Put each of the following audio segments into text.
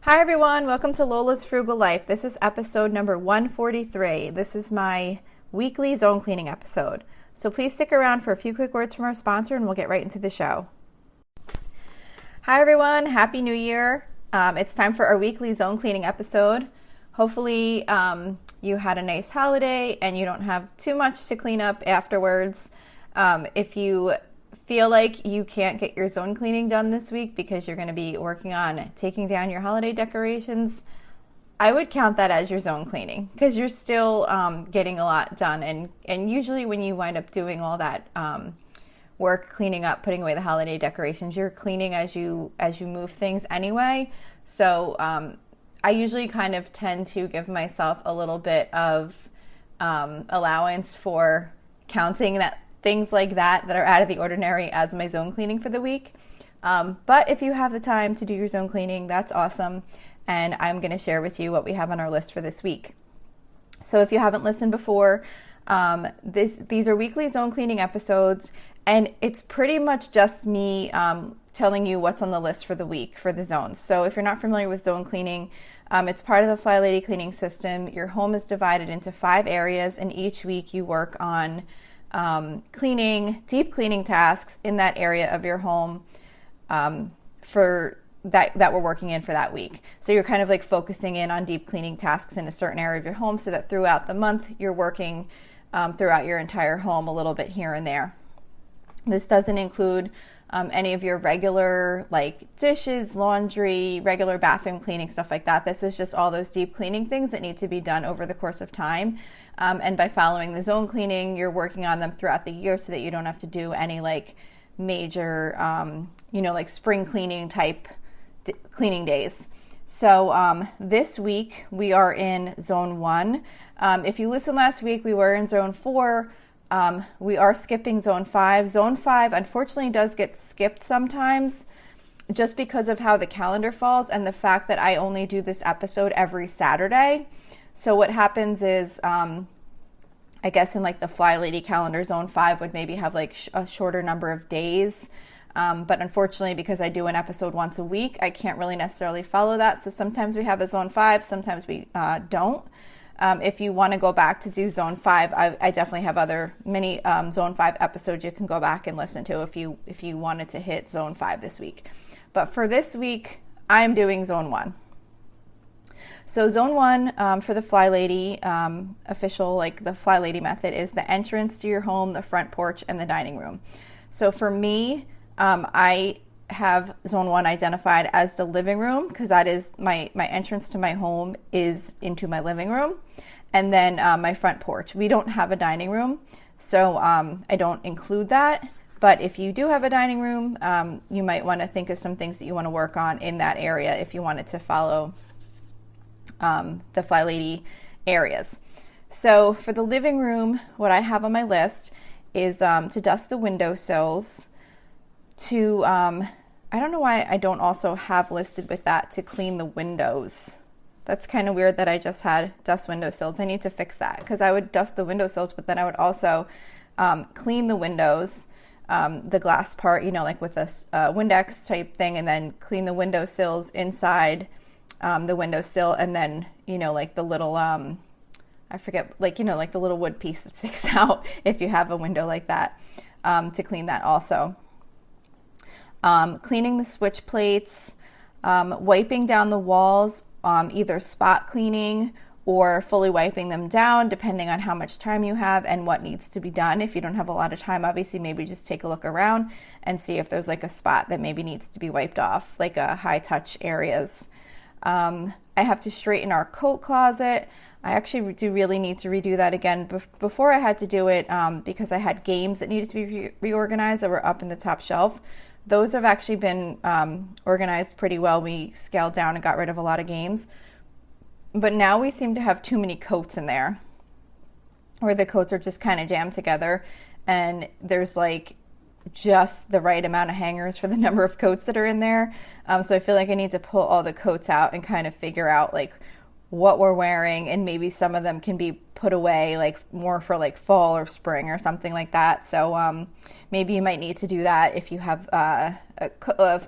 Hi everyone, welcome to Lola's Frugal Life. This is episode number 143. This is my weekly zone cleaning episode. So please stick around for a few quick words from our sponsor and we'll get right into the show. Hi everyone, Happy New Year. It's time for our weekly zone cleaning episode. Hopefully you had a nice holiday and you don't have too much to clean up afterwards. If you feel like you can't get your zone cleaning done this week because you're going to be working on taking down your holiday decorations, I would count that as your zone cleaning because you're still getting a lot done. And usually when you wind up doing all that work, cleaning up, putting away the holiday decorations, you're cleaning as you move things anyway. So I usually kind of tend to give myself a little bit of allowance for counting that things like that are out of the ordinary as my zone cleaning for the week. But if you have the time to do your zone cleaning, that's awesome. And I'm going to share with you what we have on our list for this week. So if you haven't listened before, these are weekly zone cleaning episodes, and it's pretty much just me telling you what's on the list for the week for the zones. So if you're not familiar with zone cleaning, it's part of the Fly Lady cleaning system. Your home is divided into 5 areas, and each week you work on deep cleaning tasks in that area of your home for that we're working in for that week. So you're kind of like focusing in on deep cleaning tasks in a certain area of your home so that throughout the month you're working throughout your entire home a little bit here and there. This doesn't include any of your regular like dishes, laundry, regular bathroom cleaning, stuff like that. This is just all those deep cleaning things that need to be done over the course of time. And by following the zone cleaning, you're working on them throughout the year so that you don't have to do any like major, like spring cleaning type cleaning days. So this week we are in zone 1. If you listened last week, we were in zone 4. We are skipping zone 5. Zone 5 unfortunately does get skipped sometimes just because of how the calendar falls and the fact that I only do this episode every Saturday. So what happens is, I guess in like the Fly Lady calendar, zone 5 would maybe have like a shorter number of days. But unfortunately, because I do an episode once a week, I can't really necessarily follow that. So sometimes we have a zone 5, sometimes we don't. If you want to go back to do zone 5, I definitely have many zone 5 episodes you can go back and listen to if you wanted to hit zone 5 this week. But for this week, I'm doing zone 1. So zone 1 for the Fly Lady official, like the Fly Lady method, is the entrance to your home, the front porch, and the dining room. So for me, I have zone 1 identified as the living room because that is my entrance to my home is into my living room, and then my front porch. We don't have a dining room, so I don't include that. But if you do have a dining room, you might want to think of some things that you want to work on in that area if you wanted to follow the Fly Lady areas. So for the living room, what I have on my list is to dust the windowsills, to I don't know why I don't also have listed with that to clean the windows. That's kind of weird that I just had dust windowsills. I need to fix that because I would dust the windowsills, but then I would also clean the windows, the glass part, like with a Windex type thing, and then clean the windowsills inside the windowsill, and then, like the little, I forget, like the little wood piece that sticks out if you have a window like that, to clean that also. Cleaning the switch plates, wiping down the walls, either spot cleaning or fully wiping them down, depending on how much time you have and what needs to be done. If you don't have a lot of time, obviously, maybe just take a look around and see if there's like a spot that maybe needs to be wiped off, like high touch areas. I have to straighten our coat closet. I actually do really need to redo that again. Before I had to do it because I had games that needed to be reorganized that were up in the top shelf. Those have actually been organized pretty well. We scaled down and got rid of a lot of games. But now we seem to have too many coats in there, where the coats are just kind of jammed together. And there's like just the right amount of hangers for the number of coats that are in there. So I feel like I need to pull all the coats out and kind of figure out like what we're wearing, and maybe some of them can be put away like more for like fall or spring or something like that. So maybe you might need to do that if you have a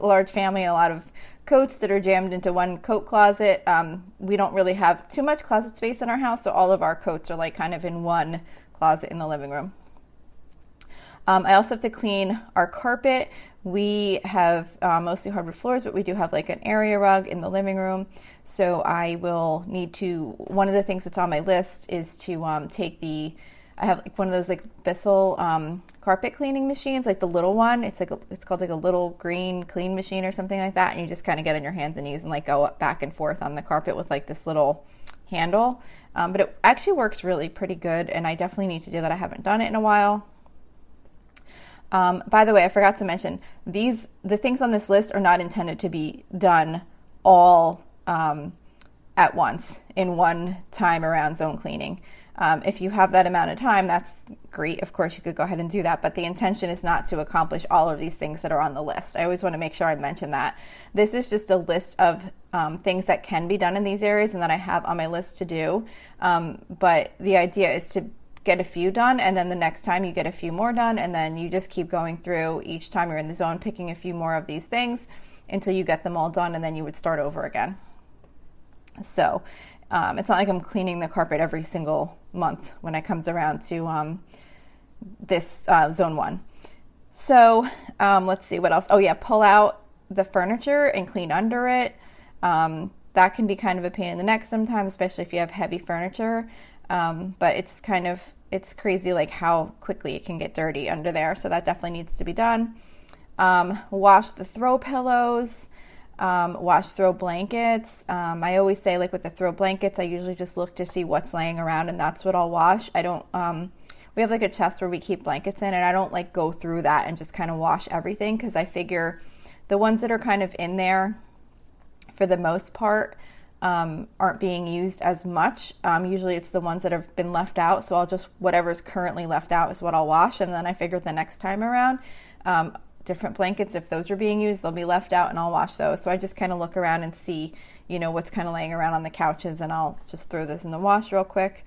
large family and a lot of coats that are jammed into one coat closet. We don't really have too much closet space in our house, so all of our coats are like kind of in one closet in the living room. I also have to clean our carpet. We have mostly hardwood floors, but we do have like an area rug in the living room. So I will need to, one of the things that's on my list is to I have like one of those like Bissell carpet cleaning machines, like the little one. It's called like a little green clean machine or something like that. And you just kind of get on your hands and knees and like go up back and forth on the carpet with like this little handle. But it actually works really pretty good. And I definitely need to do that. I haven't done it in a while. By the way, I forgot to mention, the things on this list are not intended to be done all at once in one time around zone cleaning. If you have that amount of time, that's great. Of course, you could go ahead and do that, but the intention is not to accomplish all of these things that are on the list. I always want to make sure I mention that. This is just a list of things that can be done in these areas and that I have on my list to do. But the idea is to get a few done, and then the next time you get a few more done, and then you just keep going through each time you're in the zone, picking a few more of these things until you get them all done, and then you would start over again. So it's not like I'm cleaning the carpet every single month when it comes around to this zone 1. So let's see what else. Oh yeah, pull out the furniture and clean under it. That can be kind of a pain in the neck sometimes, especially if you have heavy furniture. But it's crazy like how quickly it can get dirty under there. So that definitely needs to be done. Wash the throw pillows, wash throw blankets. I always say like with the throw blankets, I usually just look to see what's laying around and that's what I'll wash. I don't, we have like a chest where we keep blankets in, and I don't like go through that and just kind of wash everything, because I figure the ones that are kind of in there for the most part aren't being used as much. Usually it's the ones that have been left out, so I'll just, whatever's currently left out is what I'll wash, and then I figure the next time around, different blankets, if those are being used, they'll be left out and I'll wash those. So I just kind of look around and see, what's kind of laying around on the couches, and I'll just throw those in the wash real quick.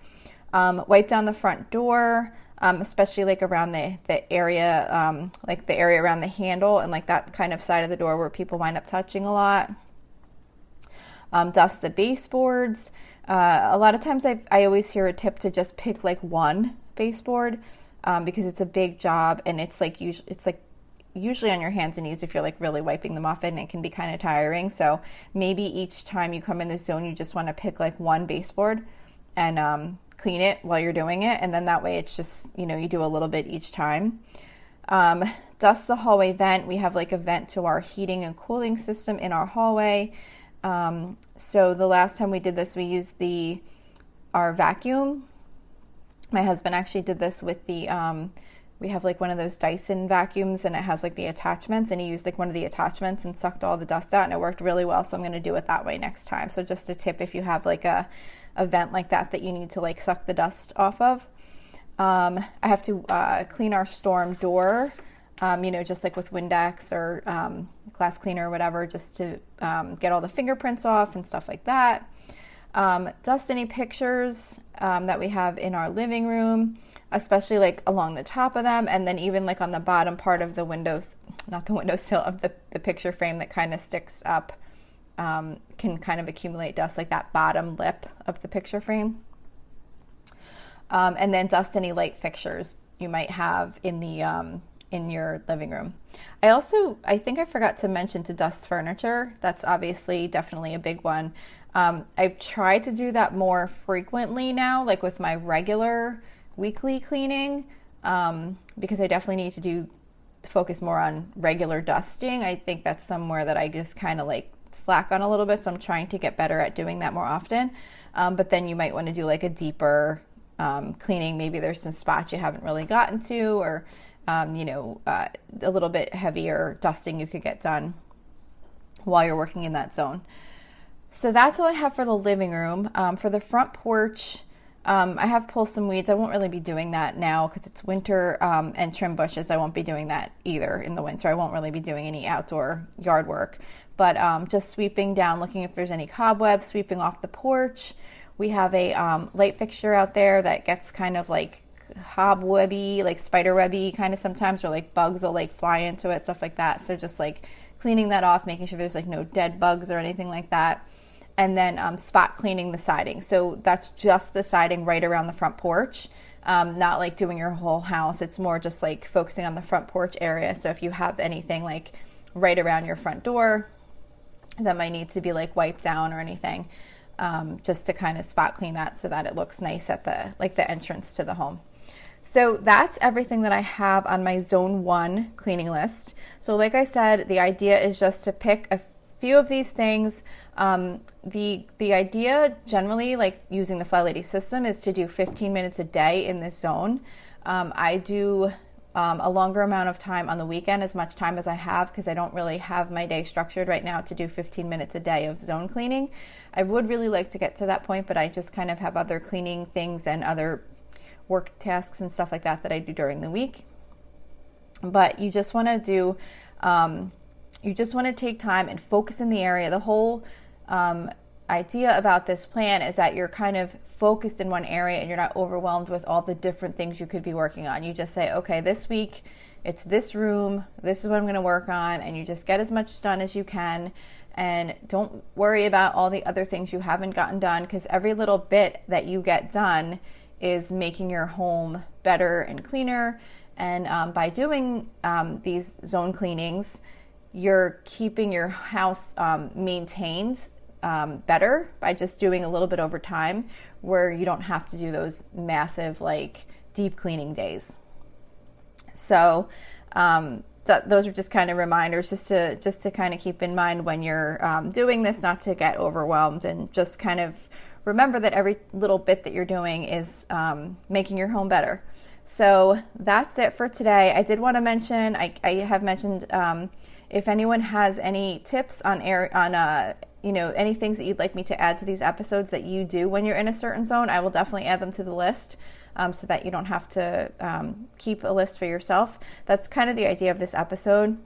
Wipe down the front door, especially like around the area, like the area around the handle and like that kind of side of the door where people wind up touching a lot. Dust the baseboards. A lot of times I always hear a tip to just pick like one baseboard because it's a big job, and it's like usually on your hands and knees if you're like really wiping them off, and it can be kind of tiring. So maybe each time you come in this zone, you just want to pick like one baseboard and clean it while you're doing it, and then that way it's just, you do a little bit each time. Dust the hallway vent. We have like a vent to our heating and cooling system in our hallway. So the last time we did this, we used our vacuum. My husband actually did this with we have like one of those Dyson vacuums, and it has like the attachments, and he used like one of the attachments and sucked all the dust out, and it worked really well. So I'm going to do it that way next time. So just a tip, if you have like a vent like that you need to like suck the dust off of. I have to clean our storm door, just like with Windex or glass cleaner or whatever, just to get all the fingerprints off and stuff like that. Dust any pictures that we have in our living room, especially like along the top of them, and then even like on the bottom part of the windows, not the windowsill, of the picture frame that kind of sticks up, can kind of accumulate dust, like that bottom lip of the picture frame. And then dust any light fixtures you might have in your living room. I think I forgot to mention to dust furniture. That's obviously definitely a big one. I've tried to do that more frequently now, like with my regular weekly cleaning, because I definitely need to focus more on regular dusting. I think that's somewhere that I just kind of like slack on a little bit, so I'm trying to get better at doing that more often. But then you might want to do like a deeper cleaning. Maybe there's some spots you haven't really gotten to, or a little bit heavier dusting you could get done while you're working in that zone. So that's all I have for the living room. For the front porch, I have pulled some weeds. I won't really be doing that now because it's winter, and trim bushes. I won't be doing that either in the winter. I won't really be doing any outdoor yard work, but just sweeping down, looking if there's any cobwebs, sweeping off the porch. We have a light fixture out there that gets kind of like cobwebby, like spider webby kind of sometimes, or like bugs will like fly into it, stuff like that. So just like cleaning that off, making sure there's like no dead bugs or anything like that. And then spot cleaning the siding. So that's just the siding right around the front porch. Not like doing your whole house. It's more just like focusing on the front porch area. So if you have anything like right around your front door that might need to be like wiped down or anything, just to kind of spot clean that so that it looks nice at the entrance to the home. So that's everything that I have on my Zone 1 cleaning list. So like I said, the idea is just to pick a few of these things. The idea generally, like using the Fly Lady system, is to do 15 minutes a day in this zone. I do a longer amount of time on the weekend, as much time as I have, because I don't really have my day structured right now to do 15 minutes a day of zone cleaning. I would really like to get to that point, but I just kind of have other cleaning things and other work tasks and stuff like that that I do during the week. But you just want to do, you just want to take time and focus in the area. The whole idea about this plan is that you're kind of focused in one area and you're not overwhelmed with all the different things you could be working on. You just say, okay, this week it's this room, this is what I'm going to work on, and you just get as much done as you can. And don't worry about all the other things you haven't gotten done, because every little bit that you get done is making your home better and cleaner. And by doing these zone cleanings, you're keeping your house maintained better by just doing a little bit over time, where you don't have to do those massive like deep cleaning days. So those are just kind of reminders just to kind of keep in mind when you're doing this, not to get overwhelmed, and just kind of remember that every little bit that you're doing is making your home better. So that's it for today. I did want to mention, I have mentioned, if anyone has any tips on any things that you'd like me to add to these episodes that you do when you're in a certain zone, I will definitely add them to the list, so that you don't have to keep a list for yourself. That's kind of the idea of this episode,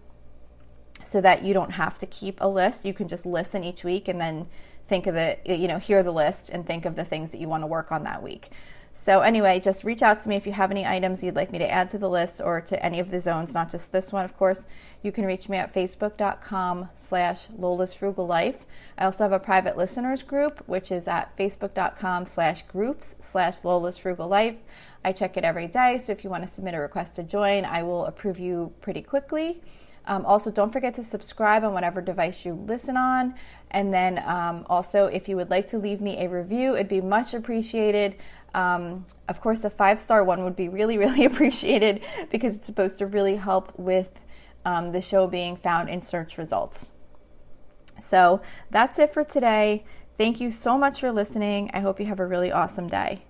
so that you don't have to keep a list. You can just listen each week and then think of it, hear the list and think of the things that you want to work on that week. So anyway, just reach out to me if you have any items you'd like me to add to the list, or to any of the zones, not just this one, of course. You can reach me at facebook.com/Lola's Frugal Life. I also have a private listeners group, which is at facebook.com/groups/Lola's Frugal Life. I check it every day, so if you want to submit a request to join, I will approve you pretty quickly. Also, don't forget to subscribe on whatever device you listen on. And then also, if you would like to leave me a review, it'd be much appreciated. Of course, a 5-star one would be really, really appreciated, because it's supposed to really help with the show being found in search results. So that's it for today. Thank you so much for listening. I hope you have a really awesome day.